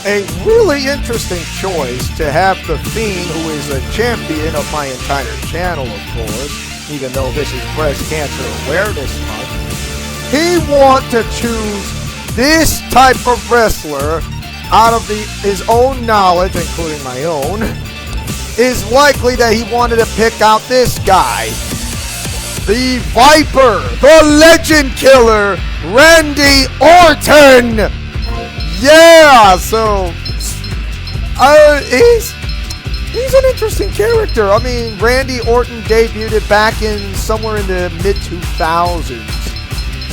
a really interesting choice to have the Fiend, who is a champion of my entire channel, of course, even though this is Breast Cancer Awareness Month. He want to choose this type of wrestler out of his own knowledge, including my own. Is likely that he wanted to pick out this guy, the Viper, the Legend Killer, Randy Orton. Yeah, so he's an interesting character. I mean, Randy Orton debuted back in somewhere in the mid-2000s.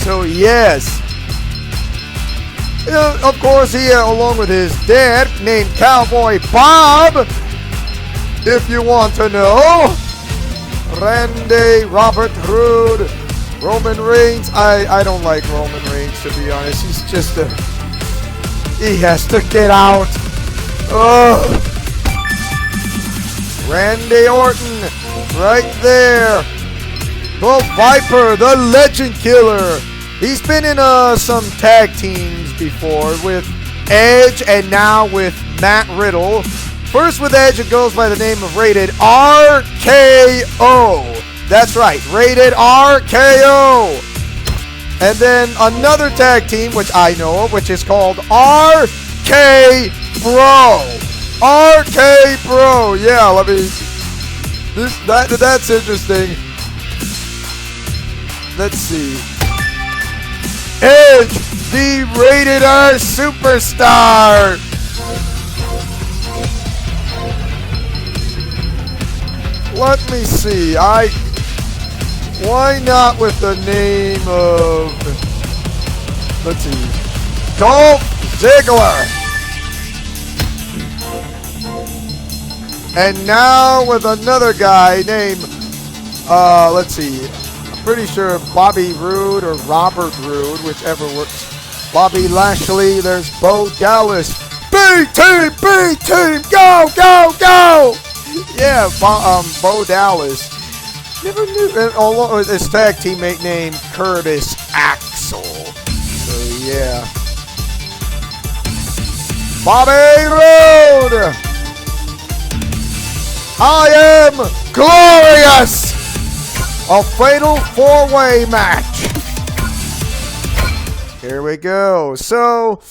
So yes, of course, he along with his dad named Cowboy Bob. If you want to know, Randy, Robert Roode, Roman Reigns. I don't like Roman Reigns, to be honest. He's just he has to get out. Ugh. Randy Orton, right there. The Viper, the Legend Killer. He's been in some tag teams before with Edge and now with Matt Riddle. First with Edge, it goes by the name of Rated RKO. That's right, Rated RKO. And then another tag team, which I know of, which is called RK Bro. RK Bro. Yeah, let me. That's interesting. Let's see. Edge, the Rated R Superstar. Let me see. Why not with the name of, let's see, Dolph Ziggler. And now with another guy named, let's see, I'm pretty sure Bobby Roode or Robert Roode, whichever works. Bobby Lashley, there's Bo Dallas. B-Team, B-Team, go, go, go! Yeah, Bo Dallas. Never knew. And his tag teammate named Curtis Axel. So yeah. Bobby Roode. I am glorious. A fatal 4-way match. Here we go. So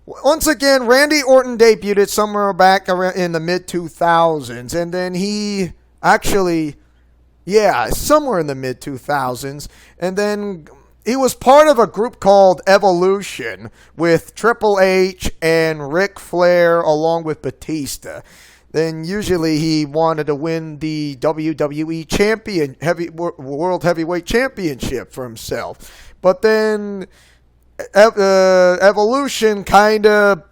once again, Randy Orton debuted somewhere back around in the mid-2000s, and then he actually, somewhere in the mid-2000s, and then he was part of a group called Evolution with Triple H and Ric Flair along with Batista. Then usually he wanted to win the WWE World Heavyweight Championship for himself, but then Evolution kind of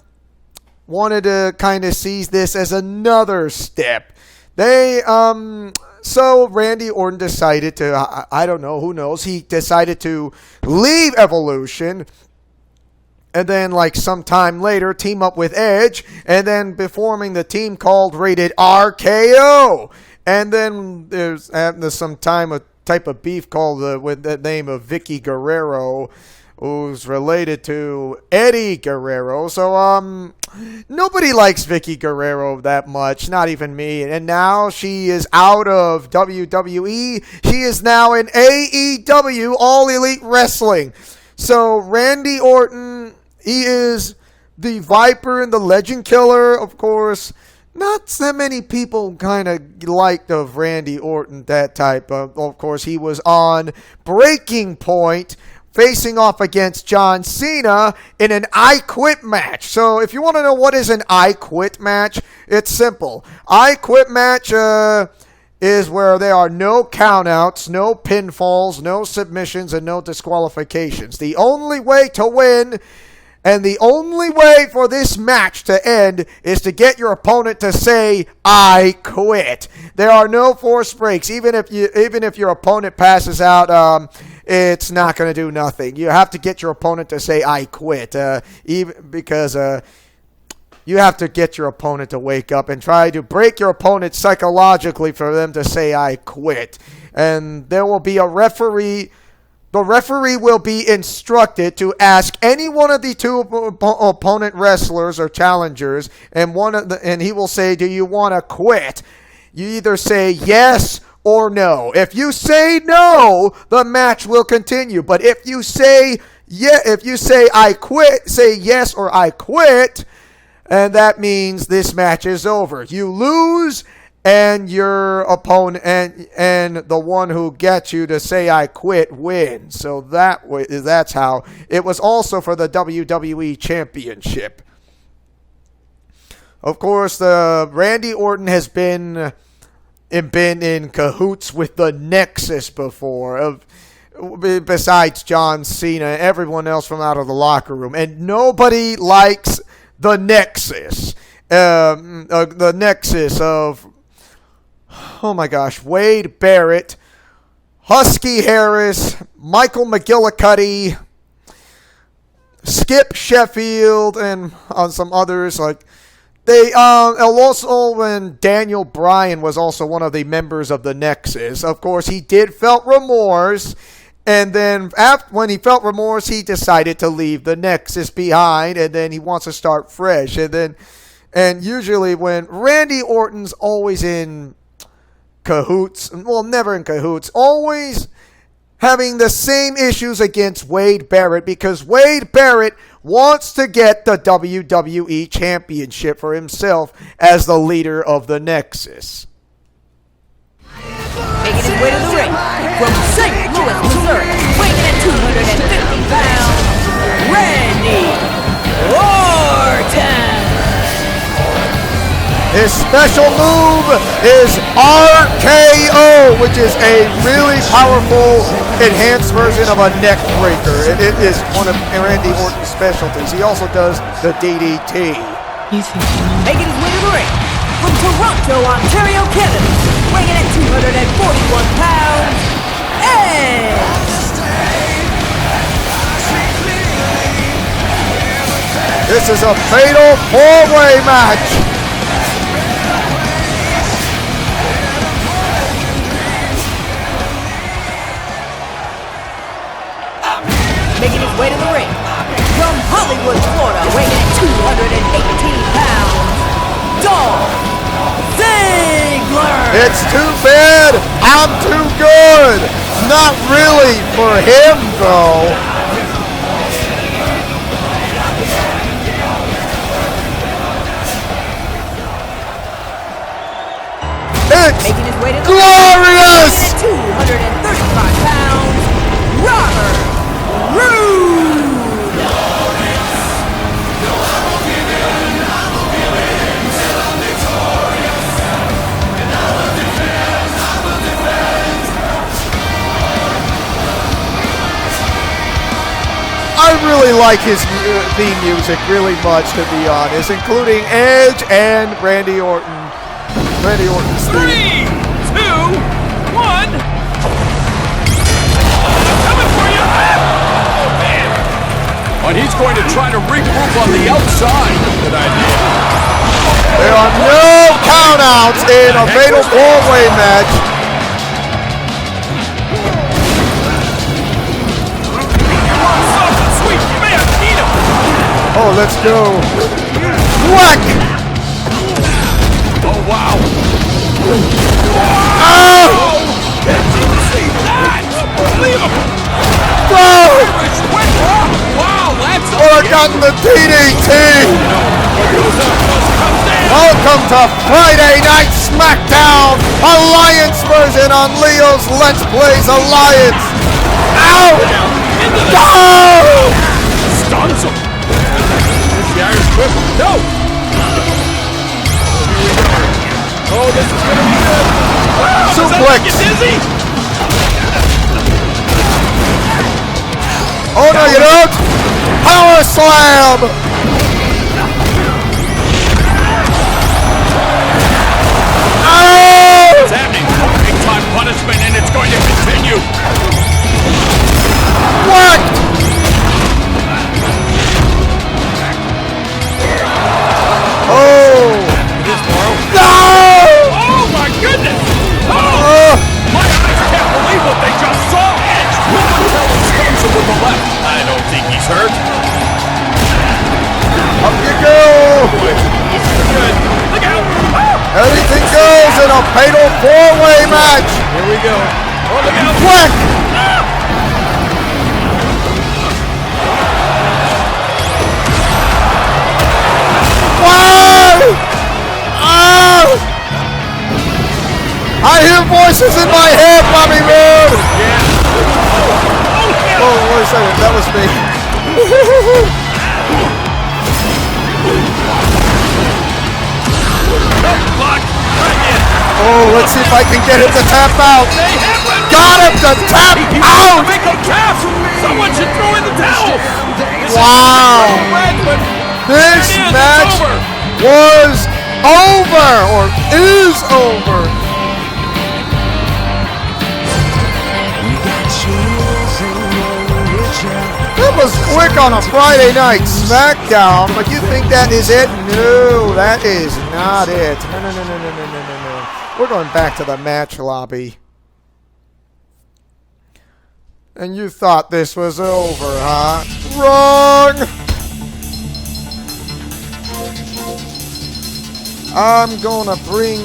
wanted to seize this as another step. They so Randy Orton decided to, I don't know, who knows, he decided to leave Evolution and then like some time later team up with Edge and then be forming the team called Rated RKO. And then there's some time a type of beef called with the name of Vicky Guerrero, who's related to Eddie Guerrero. So, nobody likes Vicky Guerrero that much, not even me. And now she is out of WWE. She is now in AEW, All Elite Wrestling. So, Randy Orton, he is the Viper and the Legend Killer, of course. Not that many people kind of liked of Randy Orton, that type of course, he was on Breaking Point, facing off against John Cena in an I Quit match. So if you want to know what is an I Quit match, it's simple. I Quit match is where there are no countouts, no pinfalls, no submissions, and no disqualifications. The only way to win and the only way for this match to end is to get your opponent to say, I quit. There are no forced breaks. Even if your opponent passes out, it's not going to do nothing. You have to get your opponent to say, I quit. Because you have to get your opponent to wake up and try to break your opponent psychologically for them to say, I quit. And there will be a referee the referee will be instructed to ask any one of the two opponent wrestlers or challengers, and he will say, "Do you want to quit?" You either say yes or no. If you say no, the match will continue. But if you say I quit, say yes or I quit, and that means this match is over. You lose, and your opponent and the one who gets you to say I quit wins. So that's how it was. Also for the WWE Championship. Of course, Randy Orton has been in cahoots with the Nexus before, besides John Cena, everyone else from out of the locker room, and nobody likes the Nexus. The Nexus of, oh my gosh, Wade Barrett, Husky Harris, Michael McGillicuddy, Skip Sheffield, and some others like. They also, when Daniel Bryan was also one of the members of the Nexus, of course, he did felt remorse, and then when he felt remorse, he decided to leave the Nexus behind, and then he wants to start fresh. And usually when Randy Orton's always in cahoots, well, never in cahoots, always having the same issues against Wade Barrett, because Wade Barrett wants to get the WWE Championship for himself as the leader of the Nexus. Making his way to the ring from St. Louis, Missouri, weighing in at 250 pounds, Randy Orton. His special move is RKO, which is a really powerful enhanced version of a neck breaker. It is one of Randy Orton's specialties. He also does the DDT. Making his way to the ring from Toronto, Ontario, Canada, weighing in at 241 pounds, Edge. This is a fatal four-way match. Making his way to the ring from Hollywood, Florida, weighing in at 218 pounds, Dolph Ziggler. It's too bad I'm too good. Not really for him, though. It's making his way to the glorious. Ring, 235 pounds, Robert Roode. I really like his theme music really much, to be honest, including Edge and Randy Orton. Randy Orton's theme. 3, 2, 1. Coming for you! Oh, man. But he's going to try to regroup on the outside. Good idea. There are no countouts in a fatal four-way match. Soft and sweet. You may have beat him. Oh, let's go. Whack! Oh, wow. Oh! See that? Leave him. Oh! Wow, that's Or gotten the DDT. Welcome to Friday Night Smackdown, Alliance version on Leo's Let's Plays Alliance. Ow! Go! Stuns him. The Irish whip. No. Oh, this is gonna be good. Wow, Suplex. Does that make you dizzy? Oh no, you don't! Power slam! Oh! It's happening. Big time punishment, and it's going to continue. What? Oh! No! Oh my goodness! Oh! My eyes can't believe what they just saw! Edge will tell us a fatal four-way match. Here we go. Oh, look out. Quick. Wow! Oh! I hear voices in my head, Bobby Roode. Oh, wait a second. That was me. Oh, let's see if I can get him to tap out. Got him to tap out. Make him tap. Someone should throw in the towel. Wow. This match was over, or is over. That was quick on a Friday night Smackdown, but you think that is it? No, that is not it. No. We're going back to the match lobby. And you thought this was over, huh? Wrong! I'm gonna bring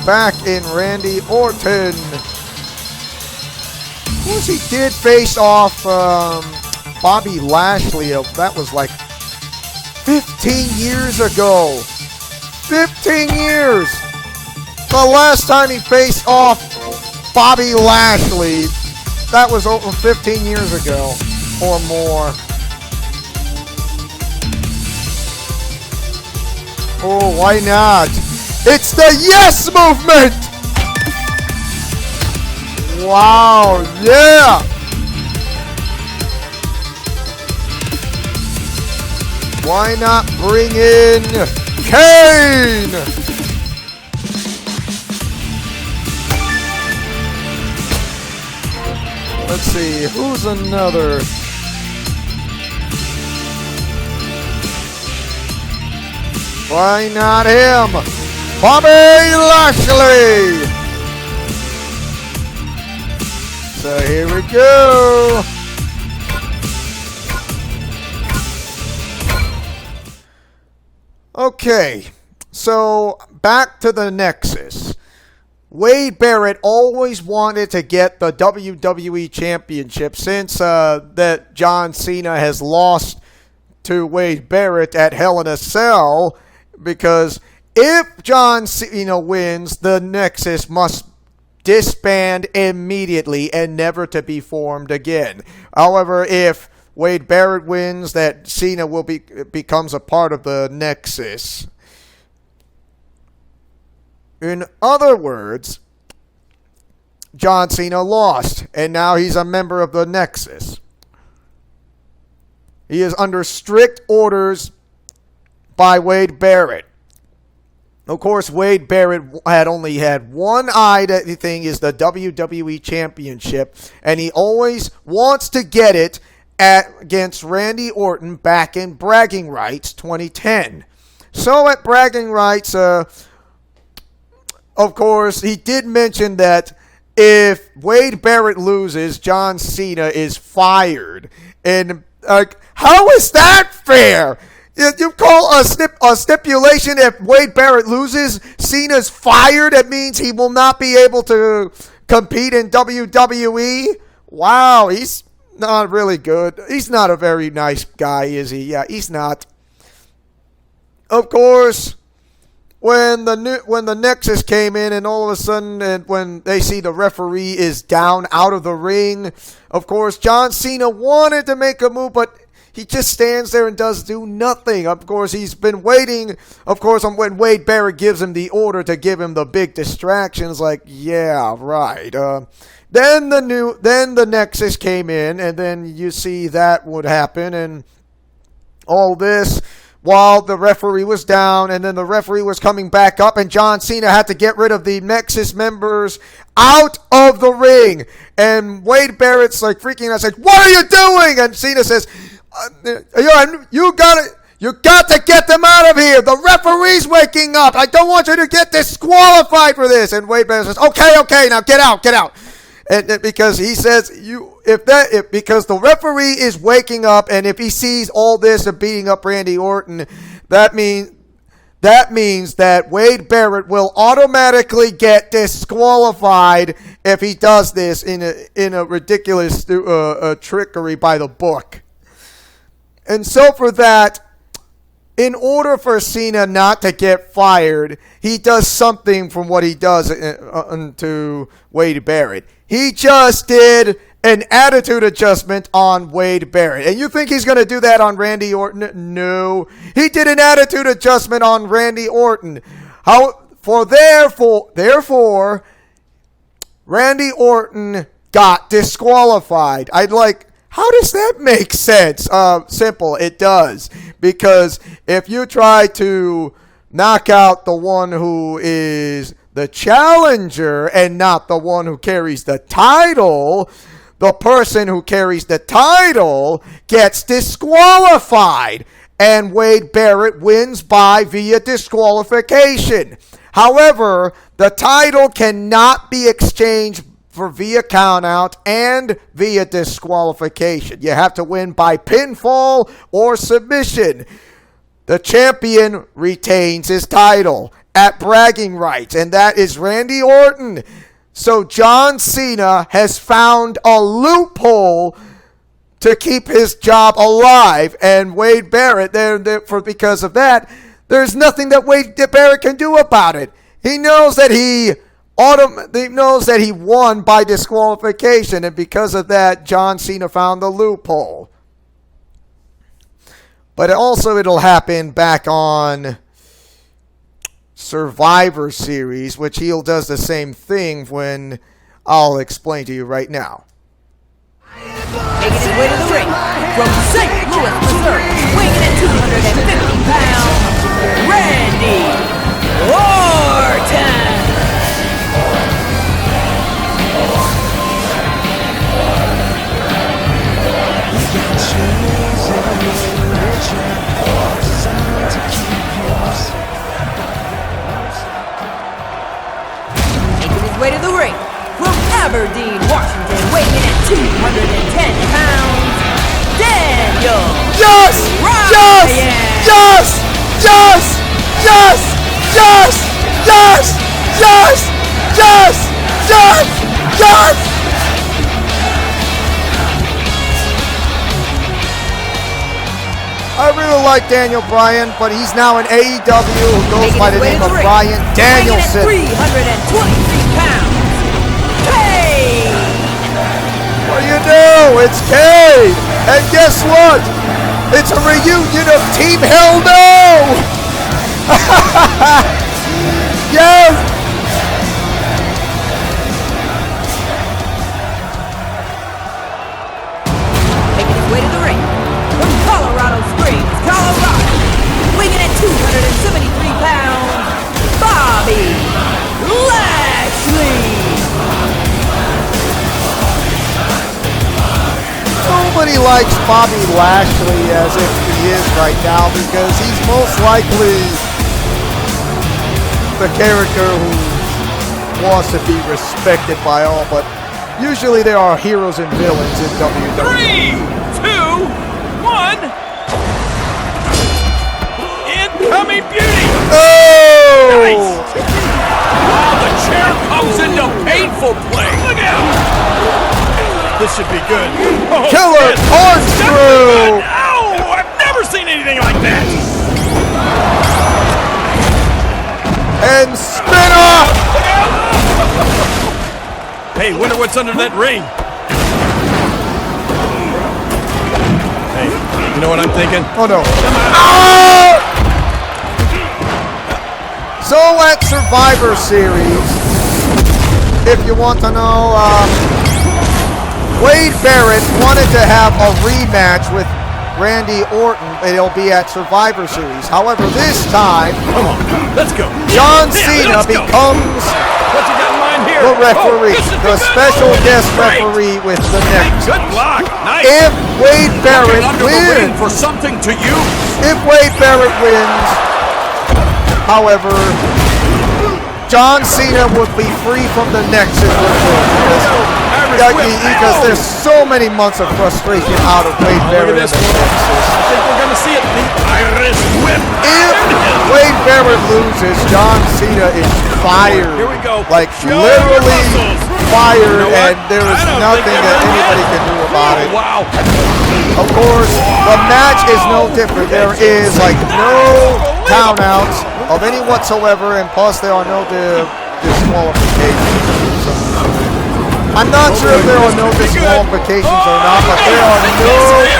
back in Randy Orton. Of course, he did face off Bobby Lashley. That was like 15 years ago. 15 years! The last time he faced off Bobby Lashley, that was over 15 years ago or more. Oh, why not? It's the Yes Movement! Wow, yeah! Why not bring in Kane? Let's see, who's another? Why not him? Bobby Lashley! So here we go. Okay, so back to the Nexus. Wade Barrett always wanted to get the WWE Championship since that John Cena has lost to Wade Barrett at Hell in a Cell, because if John Cena wins, the Nexus must disband immediately and never to be formed again. However, if Wade Barrett wins, that Cena will becomes a part of the Nexus. In other words, John Cena lost, and now he's a member of the Nexus. He is under strict orders by Wade Barrett. Of course, Wade Barrett had only had one eye that thing is the WWE Championship, and he always wants to get it against Randy Orton back in Bragging Rights 2010. So at Bragging Rights, of course, he did mention that if Wade Barrett loses, John Cena is fired. And how is that fair? You call a stipulation if Wade Barrett loses, Cena's fired? That means he will not be able to compete in WWE? Wow, he's not really good. He's not a very nice guy, is he? Yeah, he's not. Of course, when the Nexus came in, and all of a sudden, and when they see the referee is down out of the ring, of course, John Cena wanted to make a move, but he just stands there and do nothing. Of course, he's been waiting, of course, when Wade Barrett gives him the order to give him the big distractions, like, yeah, right. Then the Nexus came in, and then you see that would happen, and all this while the referee was down, and then the referee was coming back up, and John Cena had to get rid of the Nexus members out of the ring. And Wade Barrett's like freaking out, like, "What are you doing?" And Cena says, "You got to get them out of here. The referee's waking up. I don't want you to get disqualified for this." And Wade Barrett says, "Okay, now get out." And because he says because the referee is waking up, and if he sees all this of beating up Randy Orton, that means that means that Wade Barrett will automatically get disqualified if he does this in a ridiculous trickery by the book. And so for that, in order for Cena not to get fired, he does something from what he does to Wade Barrett. He just did an attitude adjustment on Wade Barrett. And you think he's going to do that on Randy Orton? No. He did an attitude adjustment on Randy Orton. Therefore, Randy Orton got disqualified. How does that make sense? Simple. It does. Because if you try to knock out the one who is the challenger and not the one who carries the title, the person who carries the title gets disqualified. And Wade Barrett wins via disqualification. However, the title cannot be exchanged via countout and via disqualification. You have to win by pinfall or submission. The champion retains his title at bragging rights, and that is Randy Orton. So John Cena has found a loophole to keep his job alive, and Wade Barrett, because of that, there's nothing that Wade Barrett can do about it. He knows that he won by disqualification, and because of that, John Cena found the loophole. But also it'll happen back on Survivor Series, which he does the same thing when I'll explain to you right now. Making his way to the ring from St. Louis, Missouri, weighing in at 250 pounds, Randy Orton. Way to the ring from Aberdeen, Washington, weighing in at 210 pounds, Daniel Bryan. Yes! I really like Daniel Bryan, but he's now in AEW, who goes by the name of Bryan Danielson. 323 pounds, Kane! What do you do? It's Kane! And guess what? It's a reunion of Team Hell No! Yes! Making his way to the ring from Colorado Springs, Colorado, weighing in at 273 pounds, Bobby Lashley. Nobody likes Bobby Lashley as if he is right now, because he's most likely the character who wants to be respected by all, but usually there are heroes and villains in WWE. 3, 2, 1. Incoming beauty. Oh! Nice. Wow, the chair comes into painful play. Look out. This should be good. Oh, Killer yes. corkscrew! Ow! I've never seen anything like that. And spinner! Hey, wonder what's under that ring. Hey, you know what I'm thinking? Oh no. Oh! So at Survivor Series, if you want to know, Wade Barrett wanted to have a rematch with Randy Orton. It'll be at Survivor Series. However, this time, Come on, let's go. John Yeah, Cena let's go. becomes What you got in mind here? the referee, Oh, the special guest Great. referee with the next. Good block. Nice. If Wade Barrett Under the ring wins, for something to use. if Wade Barrett wins, however, John Cena would be free from the Nexus. because there's so many months of frustration out of Wade Barrett. I think we're going to see it. The Irish whip. If Wade Barrett loses, John Cena is fired. Here we go. Like literally fired, and there is nothing that anybody can do about it. Wow. Of course, the match is no different. There is like no countouts of any whatsoever, and plus there are no disqualifications. So, I'm not sure if there are no disqualifications or not, but there are no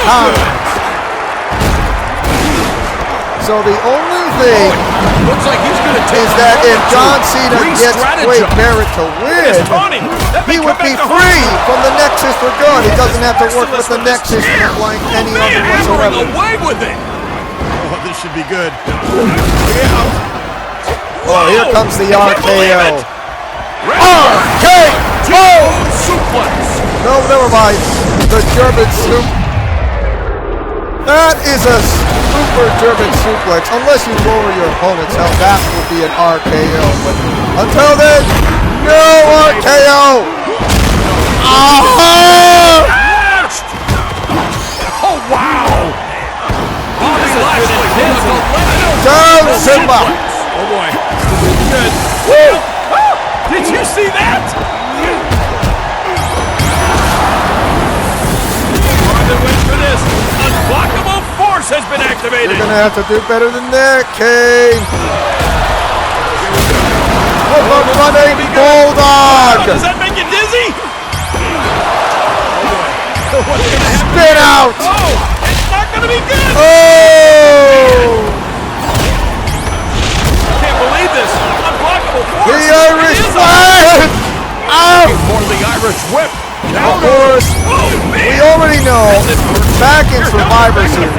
countouts. So the only thing looks like he's going to take is that if John Cena gets Wade Barrett to win, he would be free from the Nexus for good. He doesn't have to work with the Nexus like any other whatsoever. Away with it. Oh, this should be good. Oh, here comes the RKO. RKO! Suplex. No, never mind. The German soup. That is a super German suplex. Unless you lower your opponent's health, that would be an RKO. But until then, no RKO. Oh, wow. Down Simba. Oh, boy. Good. Woo! Did you see that? Wait for this. Unblockable force has been activated. You're going to have to do better than that, Kane. Oh, the running bulldog. Does that make you dizzy? Oh, boy. Spin out. Oh, it's not going to be good. Oh. Can't believe this. Unblockable force. The Irish flag. Out. For the Irish whip. Of course, we already know back in Survivor Series,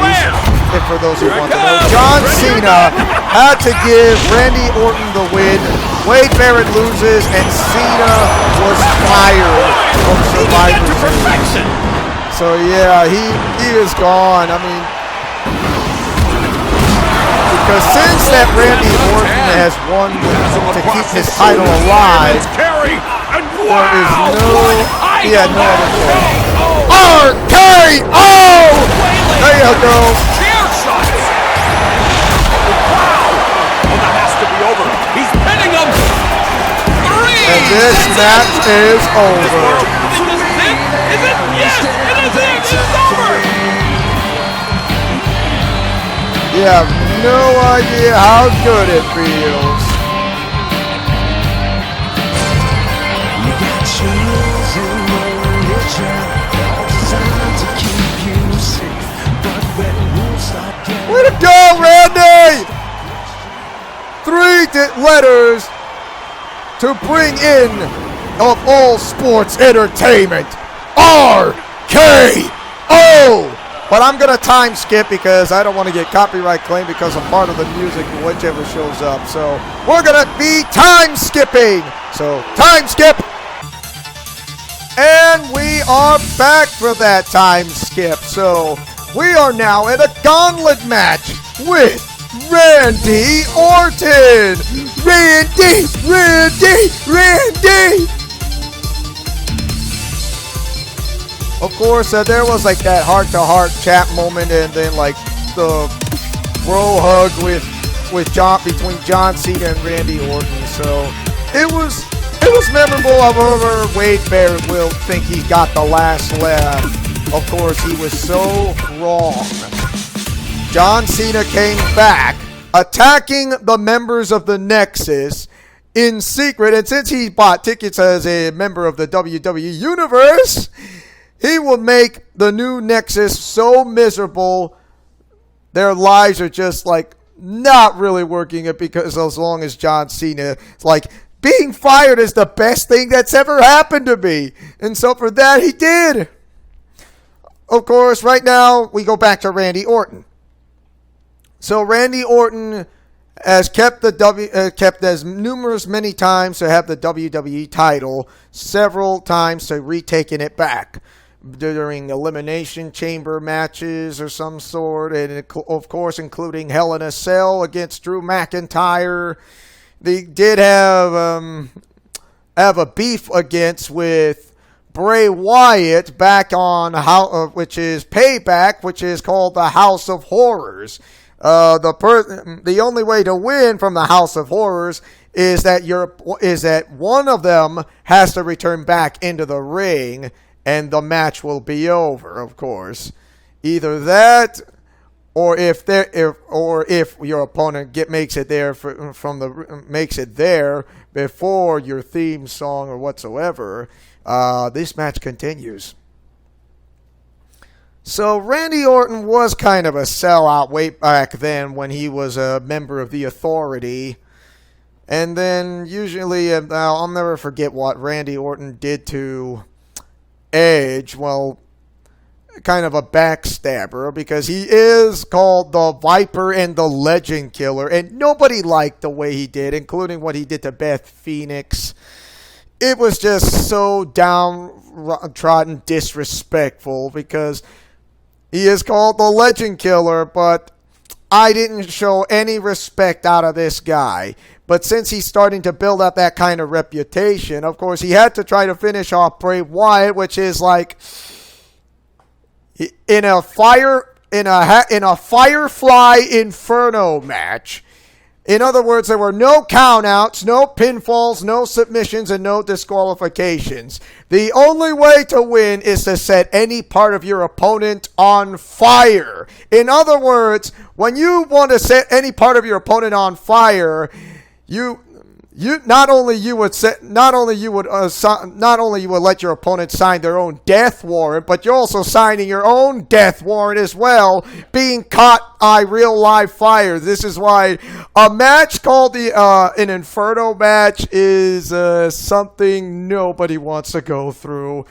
and for those who want to know, John Cena had to give Randy Orton the win. Wade Barrett loses, and Cena was fired from Survivor Series. So yeah, he is gone. I mean, because since that Randy Orton has won to keep his title alive, there is he had no other choice. RKO! There you go. Chair shots. Wow. Oh, that has to be over. He's pinning him. And this match is over. Is this it? Is it? Yes, it is it. It is over. You have no idea how good it feels. Way to go, Randy! 3 letters to bring in of all sports entertainment. RKO! But I'm going to time skip because I don't want to get copyright claim because I'm part of the music whichever shows up. So we're going to be time skipping. So time skip. And we are back for that time skip. So we are now at a gauntlet match with Randy Orton. Randy! Of course, there was like that heart-to-heart chat moment, and then like the bro hug between John Cena and Randy Orton. So it was memorable. However, Wade Barrett will think he got the last laugh. Of course, he was so wrong. John Cena came back, attacking the members of the Nexus in secret, and since he bought tickets as a member of the WWE Universe, he will make the new Nexus so miserable, their lives are just like not really working it, because as long as John Cena, it's like, being fired is the best thing that's ever happened to me. And so for that, he did. Of course, right now, we go back to Randy Orton. So Randy Orton has kept as many times to have the WWE title, several times to retaking it back during elimination chamber matches or some sort, and of course including Hell in a Cell against Drew McIntyre. They did have a beef with Bray Wyatt back on which is Payback, which is called the House of Horrors. The only way to win from the House of Horrors is that one of them has to return back into the ring, and the match will be over. Of course, either that, or if your opponent makes it there before your theme song or whatsoever, this match continues. So Randy Orton was kind of a sellout way back then when he was a member of the Authority. And then usually, I'll never forget what Randy Orton did to Edge. Well, kind of a backstabber, because he is called the Viper and the Legend Killer, and nobody liked the way he did, including what he did to Beth Phoenix. It was just so downtrodden disrespectful, because he is called the Legend Killer, but I didn't show any respect out of this guy. But since he's starting to build up that kind of reputation, of course, he had to try to finish off Bray Wyatt, which is like in a Firefly Inferno match. In other words, there were no countouts, no pinfalls, no submissions, and no disqualifications. The only way to win is to set any part of your opponent on fire. In other words, when you want to set any part of your opponent on fire, you not only you would let your opponent sign their own death warrant, but you're also signing your own death warrant as well, being caught by real live fire. This is why a match called an Inferno match is something nobody wants to go through.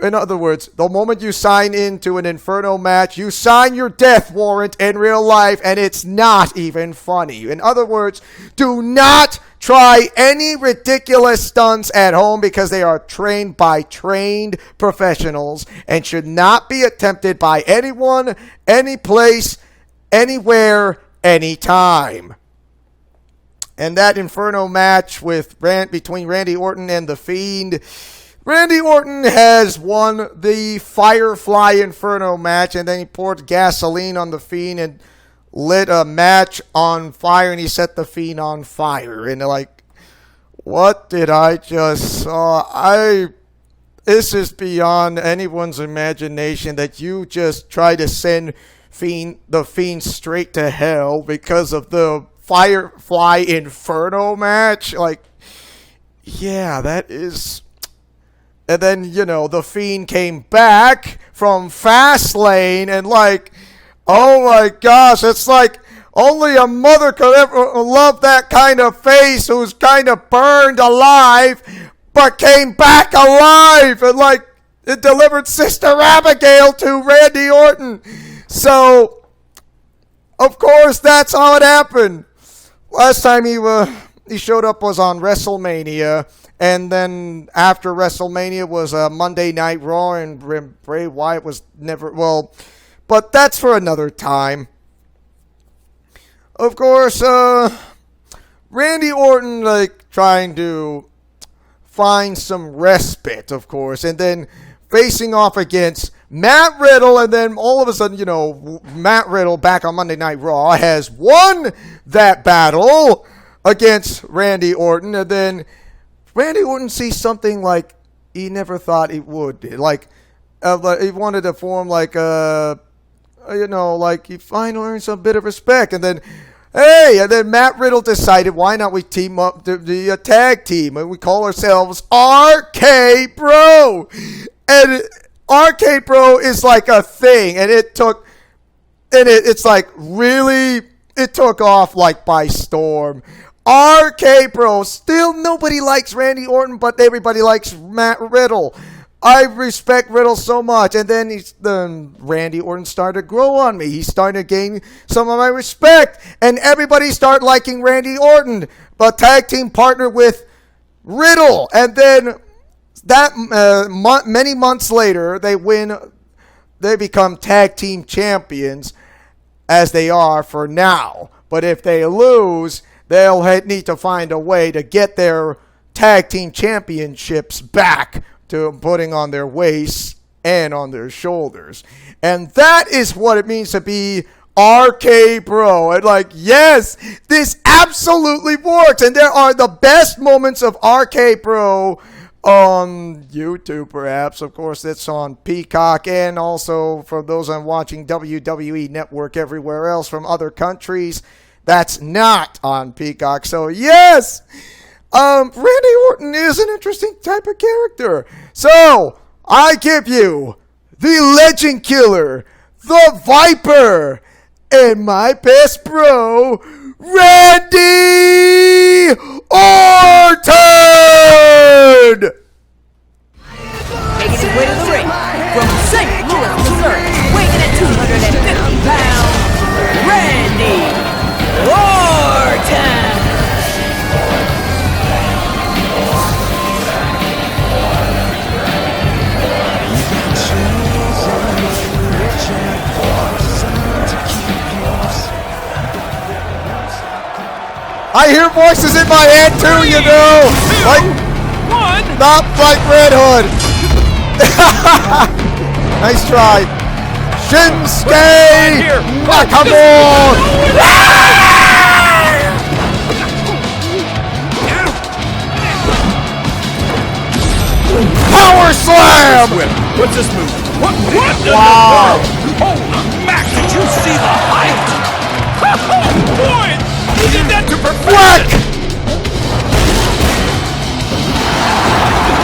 In other words, the moment you sign into an Inferno match, you sign your death warrant in real life, and it's not even funny. In other words, do not try any ridiculous stunts at home, because they are trained by trained professionals and should not be attempted by anyone, any place, anywhere, anytime. And that Inferno match between Randy Orton and The Fiend, Randy Orton has won the Firefly Inferno match, and then he poured gasoline on The Fiend and lit a match on fire, and he set The Fiend on fire. And they're like, what did I just saw? This is beyond anyone's imagination, that you just try to send The Fiend straight to hell because of the Firefly Inferno match. Like, yeah, that is... And then, The Fiend came back from Fastlane, and like, oh my gosh, it's like only a mother could ever love that kind of face, who's kind of burned alive, but came back alive, and like, it delivered Sister Abigail to Randy Orton. So, of course, that's how it happened. Last time he showed up was on WrestleMania. And then after WrestleMania was Monday Night Raw, and Bray Wyatt was never... Well, but that's for another time. Of course, Randy Orton, like, trying to find some respite, of course, and then facing off against Matt Riddle, and then all of a sudden, Matt Riddle back on Monday Night Raw has won that battle against Randy Orton, and then Randy Orton sees something like he never thought he would. Like, he wanted to form like like he finally earned some bit of respect. And then, and then Matt Riddle decided, why not we team up the tag team, and we call ourselves RK Bro. And RK Bro is like a thing, and it took off like by storm. RK Bro. Still nobody likes Randy Orton, but everybody likes Matt Riddle. I respect Riddle so much. And then Randy Orton started to grow on me. He started to gain some of my respect. And everybody started liking Randy Orton, a tag team partner with Riddle. And then many months later, they become tag team champions, as they are for now. But if they lose, they'll need to find a way to get their tag team championships back to putting on their waists and on their shoulders. And that is what it means to be RK Bro. And like, yes, this absolutely works. And there are the best moments of RK Bro on YouTube, perhaps. Of course, it's on Peacock, and also for those I'm watching WWE Network everywhere else from other countries, that's not on Peacock. So yes, Randy Orton is an interesting type of character. So I give you the Legend Killer, the Viper, and my best bro, Randy Orton! Making his way to the ring from St. Louis, Missouri, weighing in at 250 pounds, Randy Orton! I hear voices in my head too, you know. Like, not like Red Hood. Nice try. Shinsuke Nakamura. Power slam. What's this move? What? Wow. Oh, Mac, did you see the height? Boy, he did that to perfection. Whack.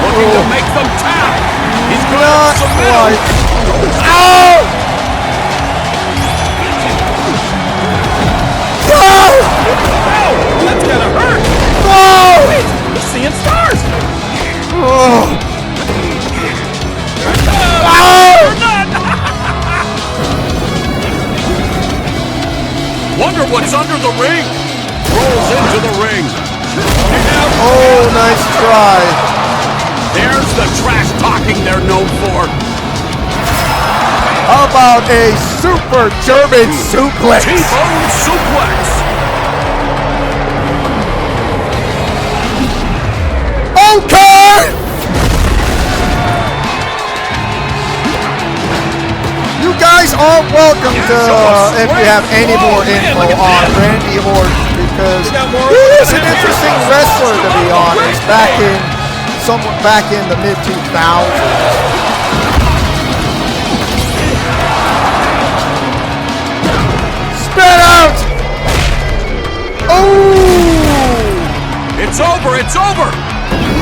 Looking to make them tap. He's going Not to quite. Ow! No! Ow, that's gonna hurt. No! Wait, he's seeing stars. Oh. Or not. Wonder what's under the ring. Rolls into the ring. Oh, nice try. There's the trash talking they're known for. How about a super German suplex? T-bone suplex. Okay! You guys are welcome to, if you have any more info on Randy Orton, because he is an interesting wrestler, to be honest, back in the mid-2000s. Spit out! Oh! It's over, it's over!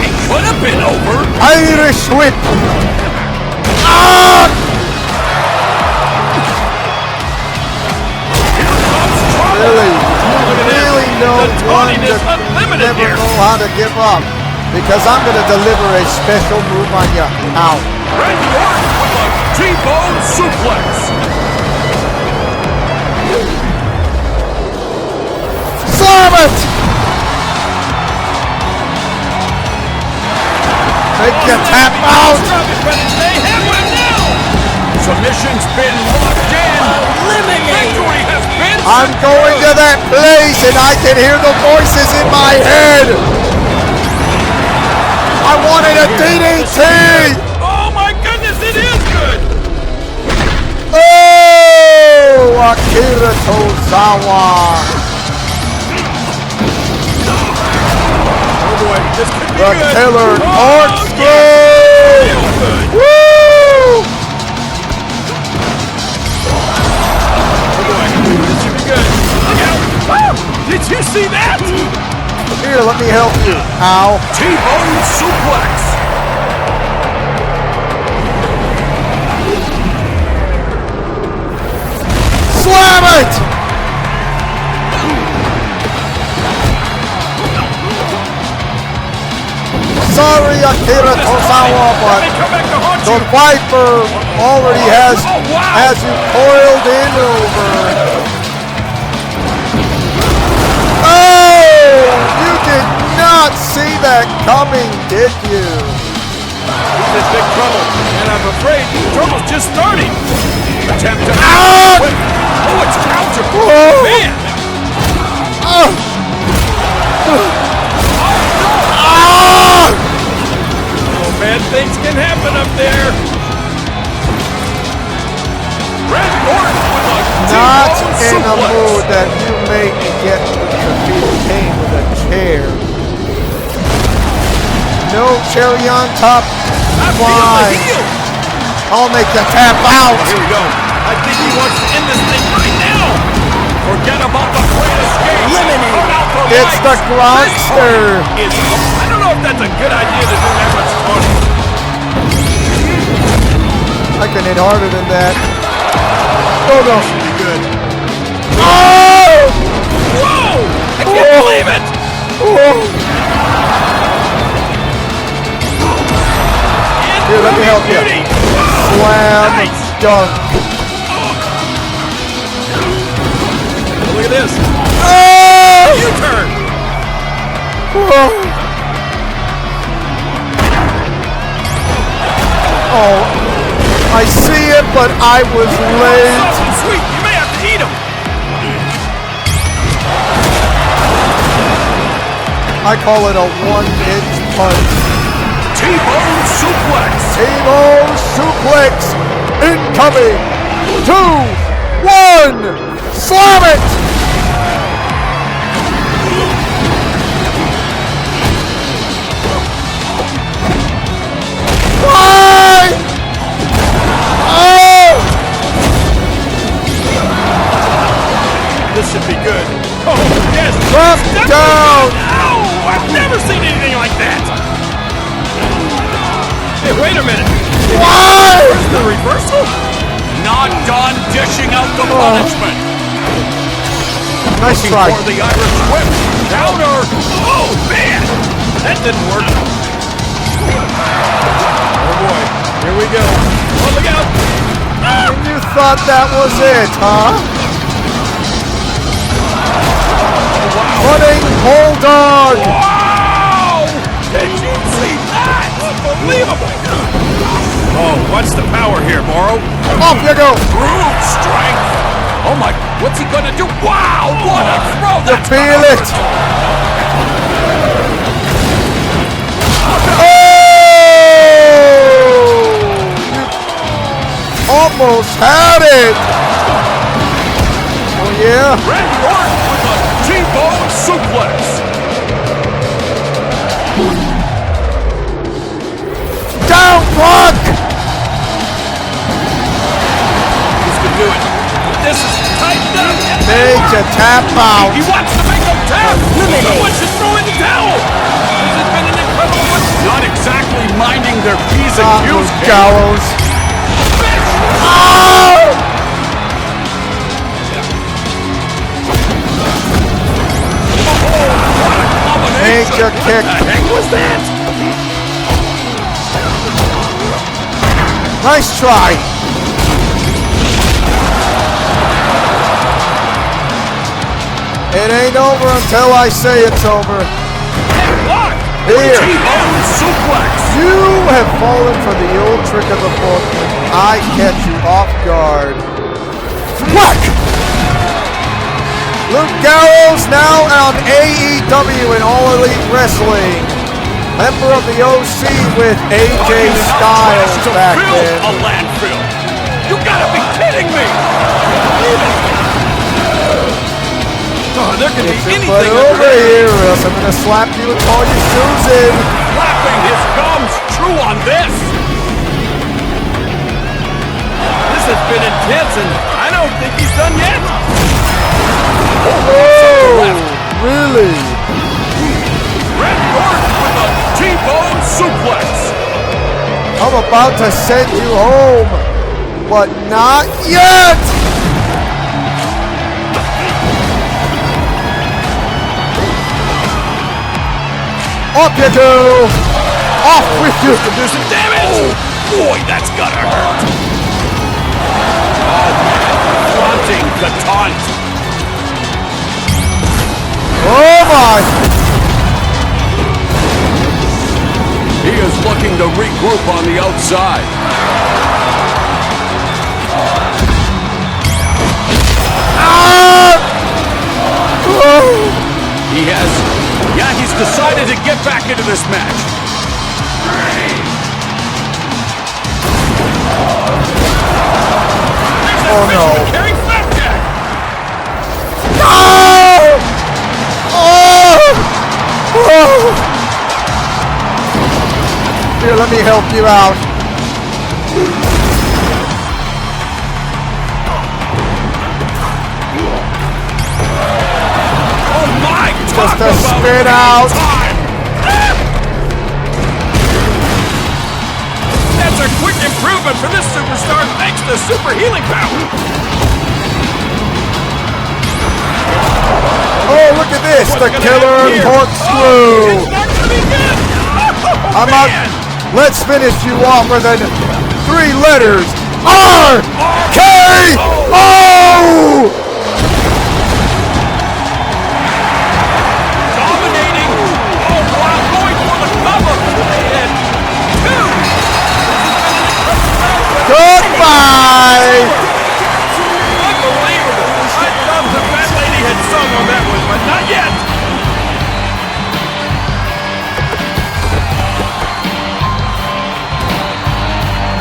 It could have been over! Irish whip! Ah! Really no one to never know how to give up, because I'm going to deliver a special move on you. Ow. Randy Orton with a T-bone suplex! Slam it! Make you tap out! They have one now! Submission's been locked in! Victory has been I'm going to that place and I can hear the voices in my head! I wanted a DDT! Oh my goodness, it is good! Oh! Akira Tozawa! Oh boy, this could be The good! Killer Orton! Real good! Woo! Oh boy, this should be good! Look out! Oh, did you see that? Here, let me help you. Ow. T-bone suplex! Slam it! Sorry, Akira Tozawa, but the Viper already has you coiled in over. Oh! You did not see that coming, did you? He's in big trouble, and I'm afraid trouble's just starting. Attempt to... Ah! Oh, it's counter! Whoa! Man! Ah! Oh, bad things can that you make me get defeated Kane with a chair. No cherry on top. Why? I'll make you tap out. Here we go. I think he wants to end this thing right now. Forget about the great escape. Eliminate. It's the Gronkster. I don't know if that's a good idea to do that much taunting. I can hit harder than that. Oh no. Good. Oh! Whoa! I can't believe it! Oh. Here, let me help you. Beauty. Slam Nice. dunk. Look at this. Oh! U-turn. Oh, I see it, but I was late. Something sweet. You may have to eat him. I call it a 1-inch punch. T-bone suplex. T-bone suplex incoming. 2, 1, slam it. Why? Oh! This should be good. Oh, yes. Drop Step down. Ow! I've never seen anything like that. Hey, wait a minute. Why? Where's the reversal? Not done dishing out the punishment. Nice try. For the Irish whip. Counter. Oh, man. That didn't work. Oh, boy. Here we go. Oh, look out. Ah! And you thought that was it, huh? Running bulldog. Wow! Did you see that? Unbelievable. Oh, what's the power here, Morrow? Off you go. Brute strength. Oh, my. What's he going to do? Wow, what a throw. You That's feel it. Almost had it! Oh yeah? Randy Orton with a T-bone suplex. Down block! This could do it. This is tightened up. Make a tap out. He wants to make a tap. Someone should throw in the towel. This has been an incredible one. Not exactly minding their P's and Q's. Gallows. Oh! Make a kick. What the heck was that? Nice try. It ain't over until I say it's over. Block. Here. T-bone suplex. You have fallen for the old trick of the book. I catch you off guard. Whack! Luke Gallows now on AEW in All Elite Wrestling. Member of the OC with AJ Styles back then. A landfill. You gotta be kidding me. Oh, there can be anything But over here, or else I'm gonna slap you and call you Susan. Slapping his gums true on this. This has been intense, and I don't think he's done yet. Oh, really? Randy Orton with a T-bone suplex. I'm about to send you home, but not yet. Up you go! Off with you! Do some damage! Oh, boy, that's gonna hurt! Oh, man. Flaunting the taunt. Oh, my! He is looking to regroup on the outside. Ah! Oh. He's decided to get back into this match. Oh, no. Carrying Smackdown. Oh! Oh! Here, let me help you out. Oh my! Just a spin out. That's a quick improvement for this superstar thanks to super healing power. Oh, look at this. The killer corkscrew. It's not gonna be good. Oh, I'm man. out. Let's finish you off with 3 letters. R-K-O! Dominating. Oh, wow. Going for the cover. And 2. Goodbye. Unbelievable. I thought the Fat Lady had sung on that one, but not yet.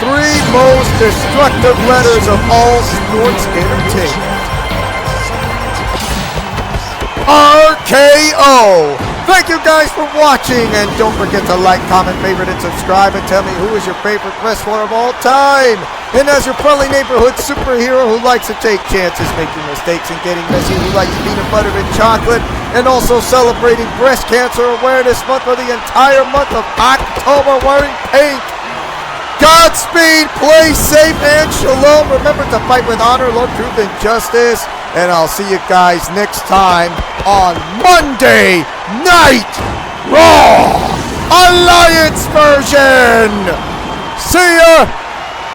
Three most destructive letters of all sports entertainment. RKO. Thank you guys for watching, and don't forget to like, comment, favorite, and subscribe, and tell me who is your favorite wrestler of all time. And as your friendly neighborhood superhero who likes to take chances, making mistakes, and getting messy, who likes peanut butter and chocolate, and also celebrating Breast Cancer Awareness Month for the entire month of October wearing pink. Godspeed, play safe, and shalom. Remember to fight with honor, love, truth, and justice. And I'll see you guys next time on Monday Night Raw Alliance version. See ya.